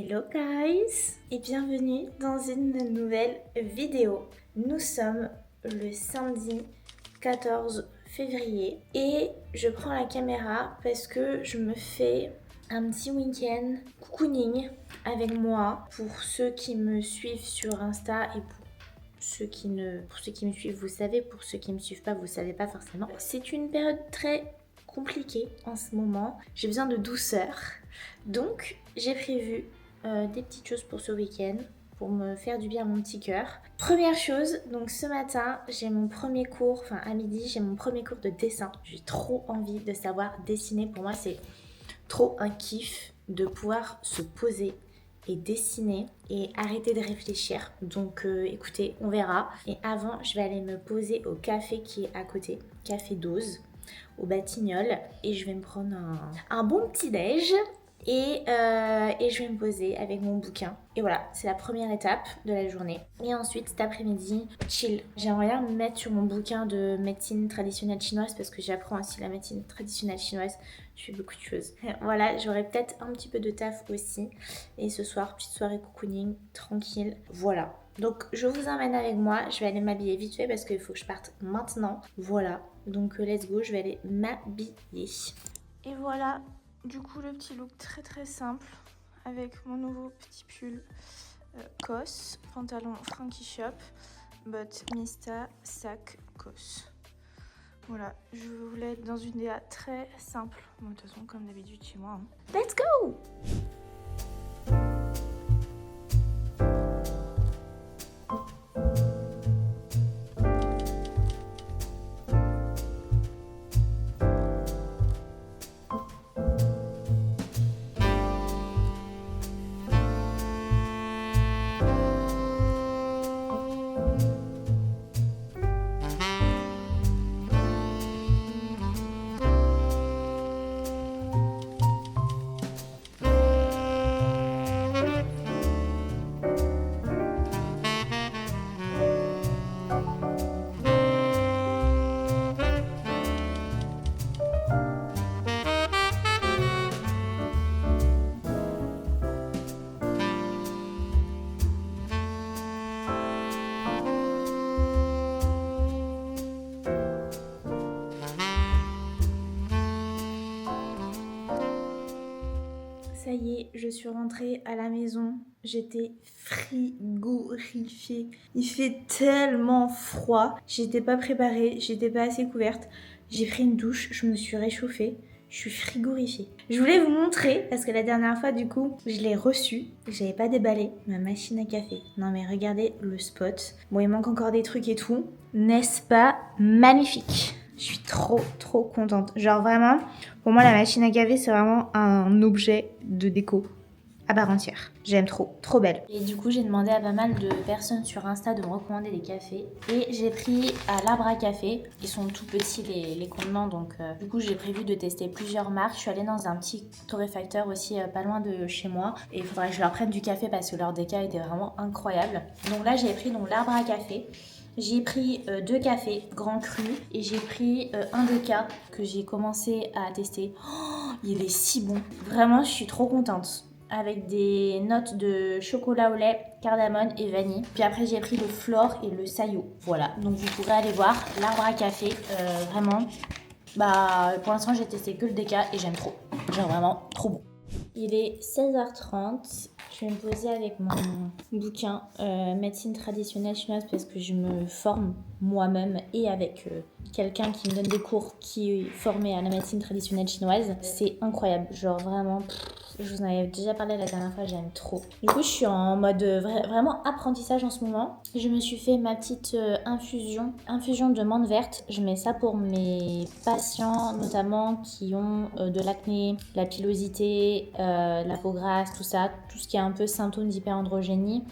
Hello guys et bienvenue dans une nouvelle vidéo. Nous sommes le samedi 14 février et je prends la caméra parce que je me fais un petit week-end cocooning avec moi. Pour ceux qui me suivent sur Insta et pour ceux qui me suivent, vous savez, pour ceux qui me suivent pas, vous savez pas forcément. C'est une période très compliquée en ce moment. J'ai besoin de douceur. Donc, j'ai prévu des petites choses pour ce week-end pour me faire du bien à mon petit cœur. Première chose, donc ce matin, j'ai mon premier cours, enfin à midi, j'ai mon premier cours de dessin. J'ai trop envie de savoir dessiner. Pour moi, c'est trop un kiff de pouvoir se poser et dessiner et arrêter de réfléchir. Donc écoutez, on verra. Et avant, je vais aller me poser au café qui est à côté, Café Dose, au Batignolles. Et je vais me prendre un bon petit déj. Et je vais me poser avec mon bouquin. Et voilà, c'est la première étape de la journée. Et ensuite, cet après-midi, chill. J'aimerais bien me mettre sur mon bouquin de médecine traditionnelle chinoise parce que j'apprends aussi la médecine traditionnelle chinoise. Je fais beaucoup de choses. Voilà, j'aurai peut-être un petit peu de taf aussi. Et ce soir, petite soirée cocooning, tranquille. Voilà. Donc, je vous emmène avec moi. Je vais aller m'habiller vite fait parce qu'il faut que je parte maintenant. Voilà. Donc, let's go, je vais aller m'habiller. Et voilà. Du coup, le petit look très très simple avec mon nouveau petit pull COS, pantalon Frankie Shop, but Mista, sac COS. Voilà, je voulais être dans une DA très simple. Bon, de toute façon, comme d'habitude chez moi. Let's go! Ça y est, je suis rentrée à la maison. J'étais frigorifiée. Il fait tellement froid. J'étais pas préparée, j'étais pas assez couverte. J'ai pris une douche, je me suis réchauffée. Je suis frigorifiée. Je voulais vous montrer, parce que la dernière fois, du coup, je l'ai reçue. J'avais pas déballé ma machine à café. Non mais regardez le spot. Bon, il manque encore des trucs et tout. N'est-ce pas magnifique ? Je suis trop contente. Genre vraiment, pour moi la machine à café c'est vraiment un objet de déco à part entière. J'aime trop belle. Et du coup j'ai demandé à pas mal de personnes sur Insta de me recommander des cafés. Et j'ai pris à l'arbre à café. Ils sont tout petits les contenants donc du coup j'ai prévu de tester plusieurs marques. Je suis allée dans un petit torréfacteur aussi pas loin de chez moi. Et il faudrait que je leur prenne du café parce que leur déca était vraiment incroyable. Donc là j'ai pris donc l'arbre à café. J'ai pris 2 cafés grand cru et j'ai pris un déca que j'ai commencé à tester. Oh, il est si bon. Vraiment, je suis trop contente. Avec des notes de chocolat au lait, cardamome et vanille. Puis après, j'ai pris le Flore et le Sayo. Voilà, donc vous pourrez aller voir l'arbre à café. Vraiment, bah pour l'instant, j'ai testé que le déca et j'aime trop. Genre vraiment trop bon. Il est 16h30. Je vais me poser avec mon bouquin médecine traditionnelle chinoise parce que je me forme moi-même et avec quelqu'un qui me donne des cours qui est formé à la médecine traditionnelle chinoise. C'est incroyable, genre vraiment, je vous en avais déjà parlé la dernière fois, j'aime trop. Du coup, je suis en mode vraiment apprentissage en ce moment. Je me suis fait ma petite infusion de menthe verte. Je mets ça pour mes patients, notamment qui ont de l'acné, la pilosité, la peau grasse, tout ça, tout ce qui est un peu symptômes d'hyperandrogénie.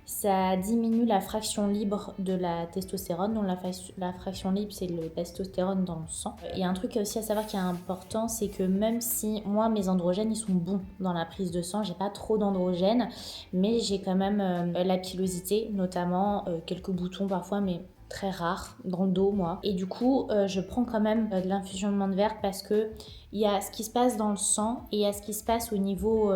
Ça diminue la fraction libre de la testostérone. Donc la fraction libre, c'est le testostérone dans le sang. Il y a un truc aussi à savoir qui est important, c'est que même si moi, mes androgènes, ils sont bons dans la prise de sang, j'ai pas trop d'androgènes, mais j'ai quand même la pilosité, notamment quelques boutons parfois, mais très rares dans le dos, moi. Et du coup, je prends quand même de l'infusion de menthe verte parce que il y a ce qui se passe dans le sang et il y a ce qui se passe au niveau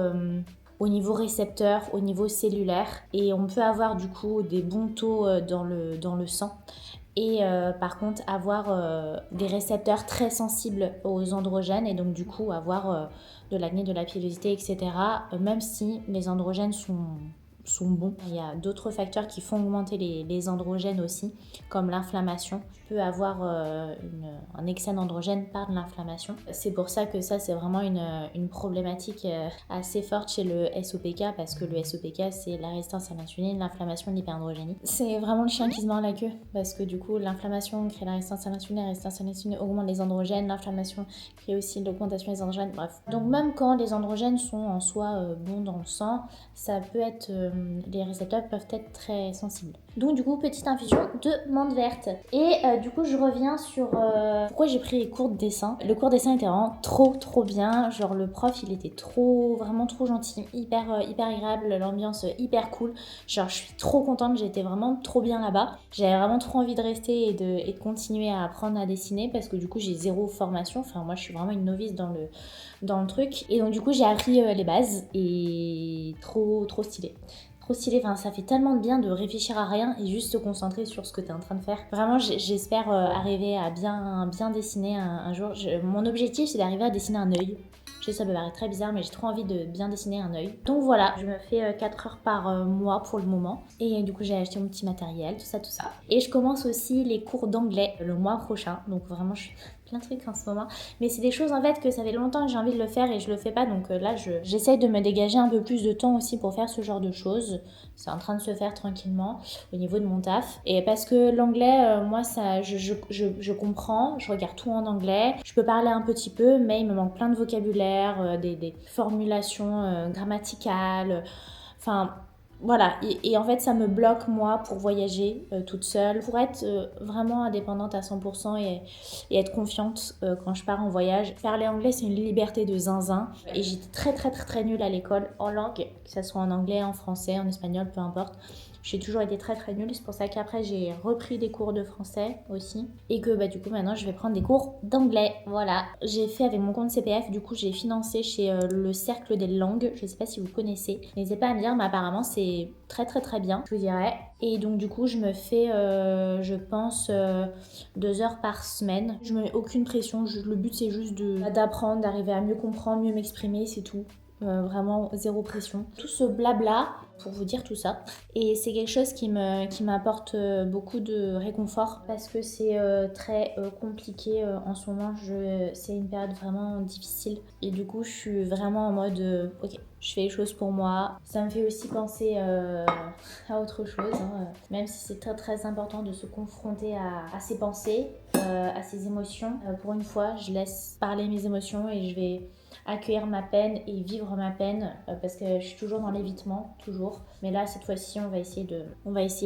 au niveau récepteur, au niveau cellulaire. Et on peut avoir du coup des bons taux dans le sang. Et par contre avoir des récepteurs très sensibles aux androgènes et donc du coup avoir de l'acné, de la pilosité, etc. Même si les androgènes sont bons. Il y a d'autres facteurs qui font augmenter les androgènes aussi, comme l'inflammation. Tu peux avoir un excès d'androgènes par de l'inflammation. C'est pour ça que ça, c'est vraiment une problématique assez forte chez le SOPK, parce que le SOPK, c'est la résistance à l'insuline, l'inflammation, l'hyperandrogénie. C'est vraiment le chien qui se mord la queue, parce que du coup, l'inflammation crée la résistance à l'insuline, la résistance à l'insuline augmente les androgènes, l'inflammation crée aussi l'augmentation des androgènes, bref. Donc même quand les androgènes sont en soi bons dans le sang, ça peut être... les récepteurs peuvent être très sensibles. Donc du coup, petite infusion de menthe verte. Et du coup, je reviens sur pourquoi j'ai pris les cours de dessin. Le cours de dessin était vraiment trop bien. Genre le prof, il était vraiment trop gentil, hyper agréable, l'ambiance hyper cool. Genre je suis trop contente, j'étais vraiment trop bien là-bas. J'avais vraiment trop envie de rester et de continuer à apprendre à dessiner parce que du coup, j'ai zéro formation. Enfin, moi, je suis vraiment une novice dans le truc. Et donc du coup, j'ai appris les bases et trop stylé. Enfin, ça fait tellement de bien de réfléchir à rien et juste se concentrer sur ce que tu es en train de faire. Vraiment, j'espère arriver à bien dessiner un jour. Mon objectif, c'est d'arriver à dessiner un œil. Je sais, ça peut paraître très bizarre, mais j'ai trop envie de bien dessiner un œil. Donc voilà, je me fais 4 heures par mois pour le moment. Et du coup, j'ai acheté mon petit matériel, tout ça. Et je commence aussi les cours d'anglais le mois prochain. Donc vraiment, je suis plein de trucs en ce moment. Mais c'est des choses en fait que ça fait longtemps que j'ai envie de le faire et je le fais pas. Donc là, j'essaye de me dégager un peu plus de temps aussi pour faire ce genre de choses. C'est en train de se faire tranquillement au niveau de mon taf. Et parce que l'anglais, moi, ça, je comprends. Je regarde tout en anglais. Je peux parler un petit peu, mais il me manque plein de vocabulaire, des formulations grammaticales. Enfin... Voilà, et en fait ça me bloque moi pour voyager toute seule, pour être vraiment indépendante à 100% et être confiante quand je pars en voyage. Parler anglais c'est une liberté de zinzin et j'étais très nulle à l'école en langue, que ce soit en anglais, en français, en espagnol, peu importe. J'ai toujours été très nulle, c'est pour ça qu'après j'ai repris des cours de français aussi et que du coup maintenant je vais prendre des cours d'anglais, voilà. J'ai fait avec mon compte CPF, du coup j'ai financé chez le Cercle des Langues, je sais pas si vous connaissez, n'hésitez pas à me dire, mais apparemment c'est très bien, je vous dirais. Et donc du coup je me fais je pense 2 heures par semaine. Je me mets aucune pression, le but c'est juste d'apprendre, d'arriver à mieux comprendre, mieux m'exprimer, c'est tout. Vraiment zéro pression. Tout ce blabla pour vous dire tout ça. Et c'est quelque chose qui m'apporte beaucoup de réconfort parce que c'est très compliqué en ce moment. C'est une période vraiment difficile. Et du coup, je suis vraiment en mode ok, je fais les choses pour moi. Ça me fait aussi penser à autre chose. Même si c'est très important de se confronter à ses pensées, à ses émotions. Pour une fois, je laisse parler mes émotions et je vais accueillir ma peine et vivre ma peine parce que je suis toujours dans l'évitement, toujours. Mais là, cette fois-ci, on va essayer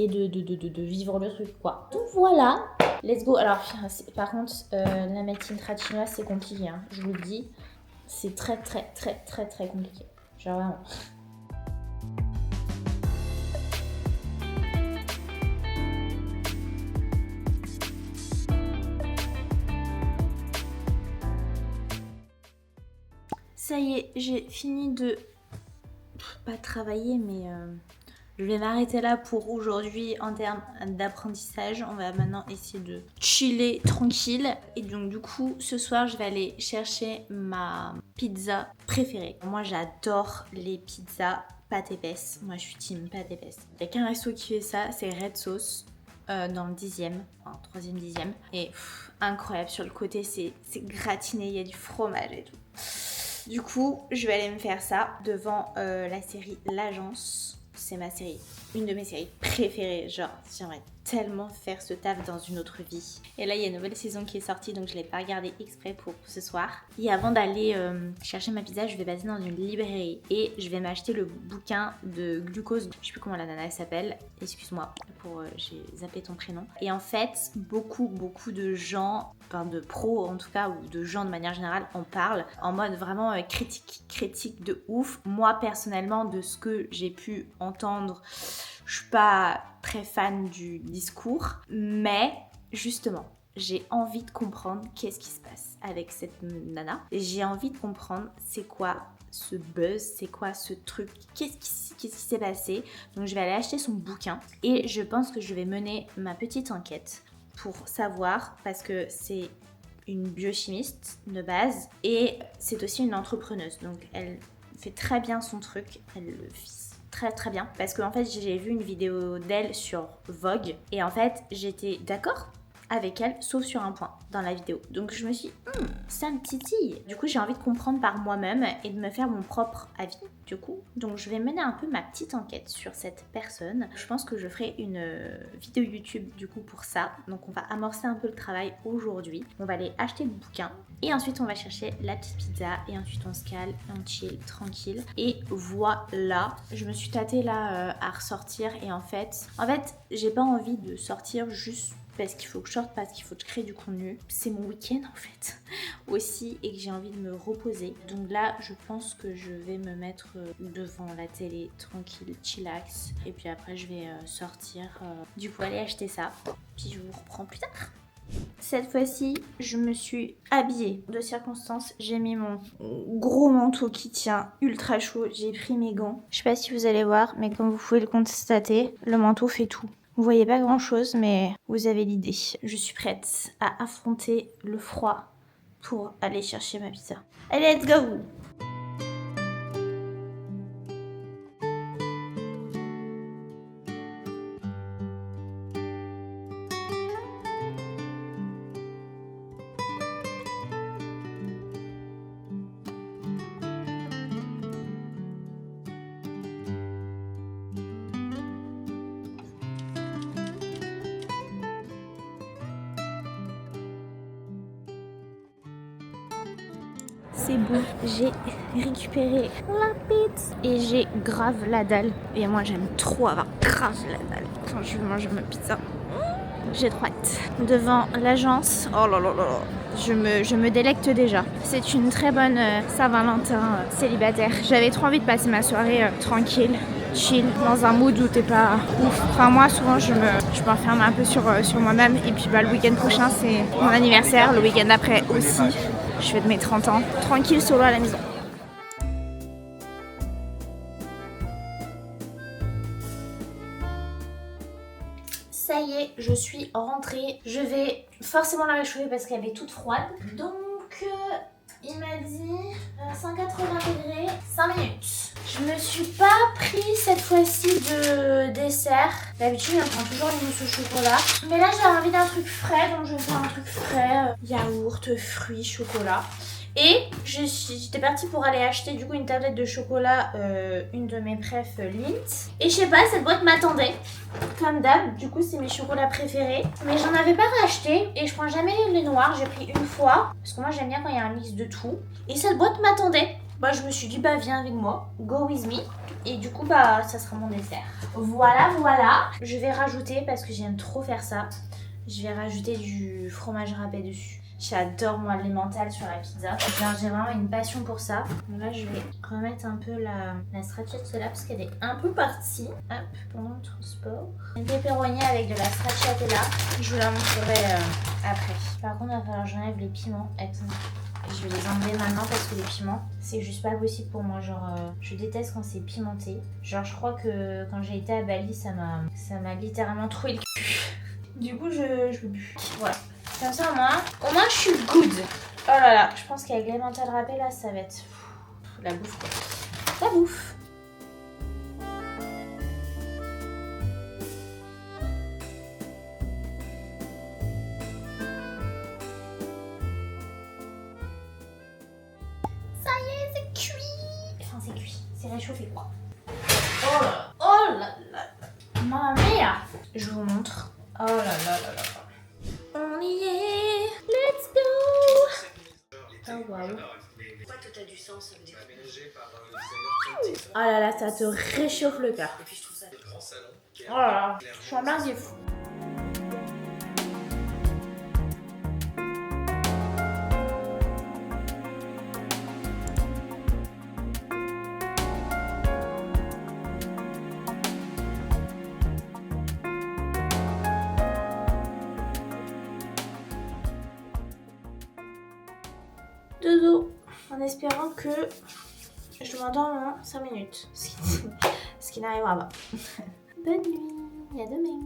de vivre le truc, quoi. Donc voilà, let's go. Alors, par contre, la médecine traditionnelle, c'est compliqué, hein, je vous le dis. C'est très compliqué. Genre vraiment. Ça y est, j'ai fini de... pas travailler, mais je vais m'arrêter là pour aujourd'hui en termes d'apprentissage. On va maintenant essayer de chiller tranquille. Et donc du coup, ce soir, je vais aller chercher ma pizza préférée. Moi, j'adore les pizzas pâte épaisse. Moi, je suis team pâte épaisse. Il n'y a qu'un resto qui fait ça, c'est Red Sauce. Dans le 10e, enfin 3e, 10e. Et incroyable, sur le côté, c'est gratiné, il y a du fromage et tout. Du coup, je vais aller me faire ça devant la série L'Agence. C'est une de mes séries préférées. Genre, j'aimerais tellement faire ce taf dans une autre vie. Et là, il y a une nouvelle saison qui est sortie, donc je ne l'ai pas regardée exprès pour ce soir. Et avant d'aller chercher ma pizza, je vais passer dans une librairie et je vais m'acheter le bouquin de Glucose. Je sais plus comment la nana s'appelle. Excuse-moi j'ai zappé ton prénom. Et en fait, beaucoup de gens, enfin de pros en tout cas, ou de gens de manière générale, en parlent en mode vraiment critique de ouf. Moi, personnellement, de ce que j'ai pu entendre, je suis pas très fan du discours, mais justement, j'ai envie de comprendre qu'est-ce qui se passe avec cette nana. J'ai envie de comprendre c'est quoi ce buzz, c'est quoi ce truc, qu'est-ce qui s'est passé. Donc je vais aller acheter son bouquin et je pense que je vais mener ma petite enquête pour savoir, parce que c'est une biochimiste de base et c'est aussi une entrepreneuse. Donc elle fait très bien son truc, elle le fait très très bien. Parce qu'en fait j'ai vu une vidéo d'elle sur Vogue et en fait j'étais d'accord avec elle, sauf sur un point dans la vidéo. Donc je me suis dit, ça me titille. Du coup, j'ai envie de comprendre par moi-même et de me faire mon propre avis, du coup. Donc je vais mener un peu ma petite enquête sur cette personne. Je pense que je ferai une vidéo YouTube, du coup, pour ça. Donc on va amorcer un peu le travail aujourd'hui. On va aller acheter le bouquin. Et ensuite, on va chercher la petite pizza. Et ensuite, on se cale, on chill, tranquille. Et voilà, je me suis tâtée là à ressortir. Et en fait, j'ai pas envie de sortir juste parce qu'il faut que je sorte, parce qu'il faut que je crée du contenu. C'est mon week-end en fait aussi et que j'ai envie de me reposer. Donc là, je pense que je vais me mettre devant la télé tranquille, chillax. Et puis après, je vais sortir. Du coup, aller acheter ça. Puis je vous reprends plus tard. Cette fois-ci, je me suis habillée de circonstance. J'ai mis mon gros manteau qui tient ultra chaud. J'ai pris mes gants. Je sais pas si vous allez voir, mais comme vous pouvez le constater, le manteau fait tout. Vous voyez pas grand chose, mais vous avez l'idée. Je suis prête à affronter le froid pour aller chercher ma pizza. Allez, let's go! C'est bon, j'ai récupéré la pizza et j'ai grave la dalle. Et moi j'aime trop avoir grave la dalle quand je mange ma pizza. J'ai trop hâte. Devant l'agence, oh là là là là, je me délecte déjà. C'est une très bonne Saint-Valentin célibataire. J'avais trop envie de passer ma soirée tranquille, chill, dans un mood où t'es pas ouf. Enfin moi souvent je m'enferme un peu sur moi-même. Et puis le week-end prochain c'est mon anniversaire, le week-end d'après aussi. Je fais de mes 30 ans, tranquille solo à la maison. Ça y est, je suis rentrée. Je vais forcément la réchauffer parce qu'elle est toute froide. Donc, il m'a dit 180 degrés, 5 minutes. Je me suis pas pris cette fois-ci de dessert. D'habitude, on prend toujours une mousse au chocolat. Mais là, j'ai envie d'un truc frais, donc je vais faire un truc frais. Yaourt, fruits, chocolat. Et j'étais partie pour aller acheter du coup une tablette de chocolat, une de mes préf Lindt. Et je sais pas, cette boîte m'attendait. Comme d'hab, du coup c'est mes chocolats préférés. Mais j'en avais pas racheté et je prends jamais les noirs, j'ai pris une fois. Parce que moi j'aime bien quand il y a un mix de tout. Et cette boîte m'attendait. Je me suis dit viens avec moi, go with me. Et du coup ça sera mon dessert. Voilà. Je vais rajouter, parce que j'aime trop faire ça, je vais rajouter du fromage râpé dessus. J'adore moi l'emmental sur la pizza. J'ai vraiment une passion pour ça. Donc là je vais remettre un peu la stracciatella parce qu'elle est un peu partie. Hop, pendant le transport. Une pepperoni avec de la stracciatella. Je vous la montrerai après. Par contre il va falloir que j'enlève les piments. Attends. Je vais les enlever maintenant parce que les piments, c'est juste pas possible pour moi. Je déteste quand c'est pimenté. Je crois que quand j'ai été à Bali, ça m'a littéralement troué le cul. Du coup, je veux plus. Voilà. Comme ça, au moins, je suis good. Oh là là, je pense qu'avec l'emmental râpé, là, ça va être la bouffe, quoi. La bouffe. Ça y est, c'est cuit. Enfin, c'est cuit. C'est réchauffé, quoi. Oh là là. Mamma mia. Je vous montre. Oh là là là là. On y est. Let's go. Oh wow. Pourquoi tout a du sens, ça veut dire. Oh là là, ça te réchauffe le cœur. Et puis je trouve ça. Oh là là, je suis en merdier fou. dodo en espérant que je m'endorme en 5 minutes. Ce qui n'arrivera pas. Bonne nuit, à demain.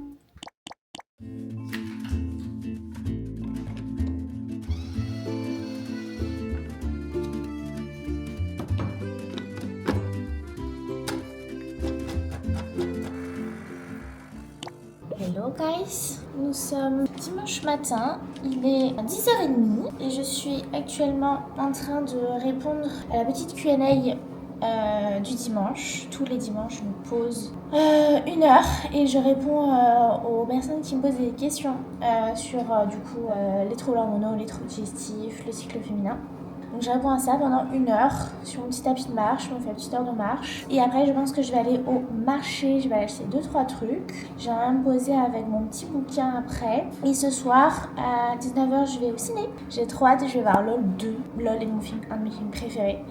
Hello guys, nous sommes dimanche matin, il est 10h30 et je suis actuellement en train de répondre à la petite Q&A du dimanche. Tous les dimanches je me pose 1 heure et je réponds aux personnes qui me posent des questions sur les troubles hormonaux, les troubles digestifs, le cycle féminin. Donc je réponds à ça pendant 1 heure sur mon petit tapis de marche, je me fais une petite heure de marche. Et après je pense que je vais aller au marché, je vais acheter 2-3 trucs. Je vais me poser avec mon petit bouquin après. Et ce soir à 19h je vais au ciné. J'ai trop hâte, je vais voir LOL 2. LOL est un de mes films préférés.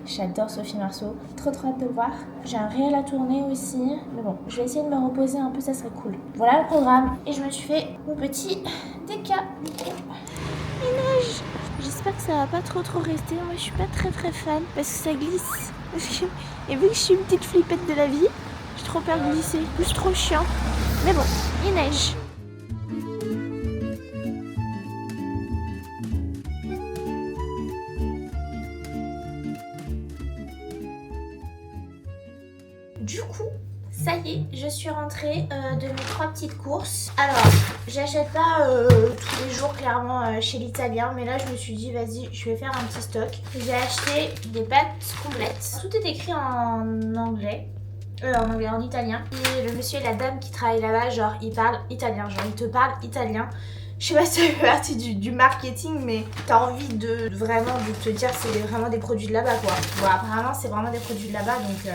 J'adore Sophie Marceau, trop hâte de le voir. J'ai un réel à tourner aussi, mais bon, je vais essayer de me reposer un peu, ça serait cool. Voilà le programme. Et je me suis fait mon petit déca. Il neige. J'espère que ça va pas trop rester. Moi je suis pas très fan parce que ça glisse. Et vu que je suis une petite flippette de la vie, j'ai trop peur de glisser. C'est trop chiant. Mais bon, il neige. Du coup, ça y est, je suis rentrée de mes 3 petites courses. Alors, j'achète pas tous les jours clairement chez l'italien, mais là je me suis dit vas-y, je vais faire un petit stock. J'ai acheté des pâtes complètes. Tout est écrit en anglais. En italien. Et le monsieur et la dame qui travaillent là-bas, genre ils parlent italien, genre ils te parlent italien. Je sais pas si ça fait partie du marketing, mais t'as envie de vraiment de te dire que c'est vraiment des produits de là-bas quoi. Bon, apparemment c'est vraiment des produits de là-bas, donc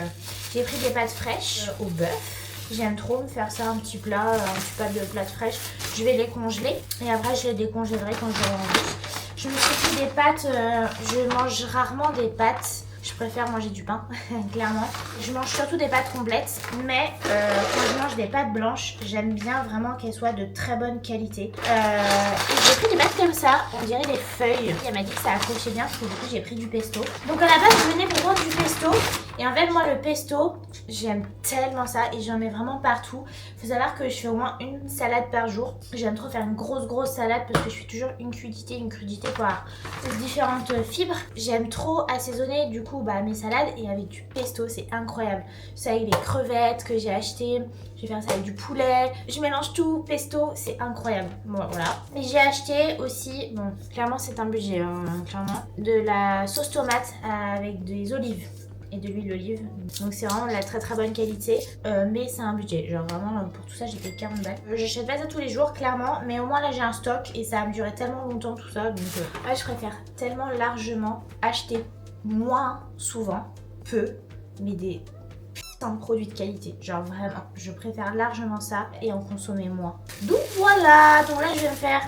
j'ai pris des pâtes fraîches au bœuf. J'aime trop me faire ça, un petit plat, de pâtes fraîches. Je vais les congeler et après je les décongèlerai quand j'aurai envie. Je me suis pris des pâtes, je mange rarement des pâtes. Je préfère manger du pain, clairement. Je mange surtout des pâtes complètes, mais quand je mange des pâtes blanches, j'aime bien vraiment qu'elles soient de très bonne qualité. Et j'ai pris des pâtes comme ça, on dirait des feuilles. Elle m'a dit que ça accrochait bien, parce que du coup j'ai pris du pesto. Donc à la base, je venais pour prendre du pesto. Et en fait, moi le pesto, j'aime tellement ça et j'en mets vraiment partout. Faut savoir que je fais au moins une salade par jour. J'aime trop faire une grosse salade parce que je fais toujours une crudité par différentes fibres. J'aime trop assaisonner du coup mes salades et avec du pesto, c'est incroyable. Ça avec les crevettes que j'ai achetées, je vais faire ça avec du poulet. Je mélange tout, pesto, c'est incroyable. Bon, voilà. Et j'ai acheté aussi, bon, clairement c'est un budget, clairement, de la sauce tomate avec des olives et de l'huile d'olive. Donc c'est vraiment de la très bonne qualité, mais c'est un budget. Genre vraiment pour tout ça j'ai payé 40 balles. J'achète pas ça tous les jours clairement, mais au moins là j'ai un stock et ça va me durer tellement longtemps tout ça. Donc je préfère tellement largement acheter moins souvent, peu, mais des putains de produits de qualité. Genre vraiment, je préfère largement ça et en consommer moins. Donc voilà, donc là je vais me faire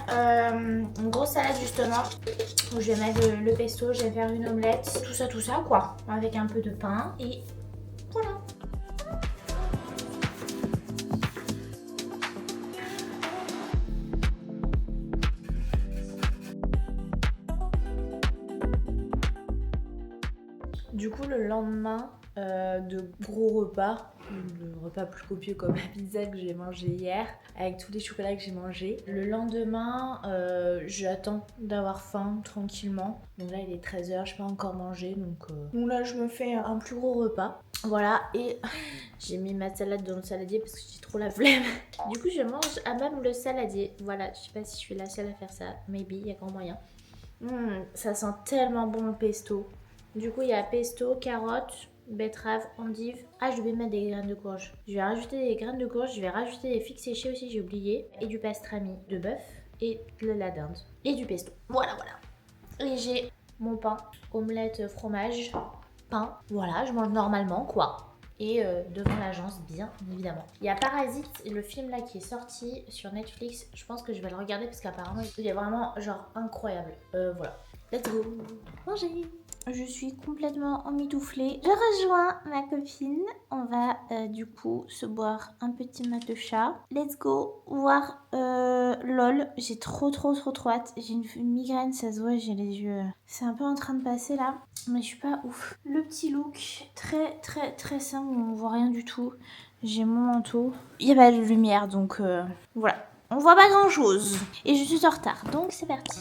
une grosse salade justement où je vais mettre le pesto, je vais faire une omelette, tout ça quoi, avec un peu de pain et voilà. Du coup le lendemain de gros repas, le repas plus copieux comme la pizza que j'ai mangé hier, avec tous les chocolats que j'ai mangés. Le lendemain, j'attends d'avoir faim tranquillement. Donc là il est 13h, je n'ai pas encore mangé, donc là je me fais un plus gros repas. Voilà, et j'ai mis ma salade dans le saladier parce que j'ai trop la flemme. Du coup je mange à même le saladier. Voilà, je sais pas si je suis la seule à faire ça, maybe, il y a grand moyen. Ça sent tellement bon le pesto. Du coup il y a pesto, carottes, betterave, endive. Ah, je vais mettre des graines de courge. Je vais rajouter des graines de courge, je vais rajouter des figues séchées aussi, j'ai oublié. Et du pastrami de bœuf et de la dinde. Et du pesto. Voilà. Et j'ai mon pain, omelette, fromage, pain. Voilà, je mange normalement quoi. Et devant l'agence, bien évidemment. Il y a Parasite, le film là qui est sorti sur Netflix. Je pense que je vais le regarder parce qu'apparemment il est vraiment genre incroyable. Voilà. Let's go manger. Je suis complètement emmitouflée. Je rejoins ma copine. On va du coup se boire un petit matcha. Let's go voir LOL. J'ai trop hâte. J'ai une migraine, ça se voit, j'ai les yeux. C'est un peu en train de passer là. Mais je suis pas ouf. Le petit look très simple où on voit rien du tout. J'ai mon manteau. Il n'y a pas de lumière donc voilà. On voit pas grand chose. Et je suis en retard donc c'est parti.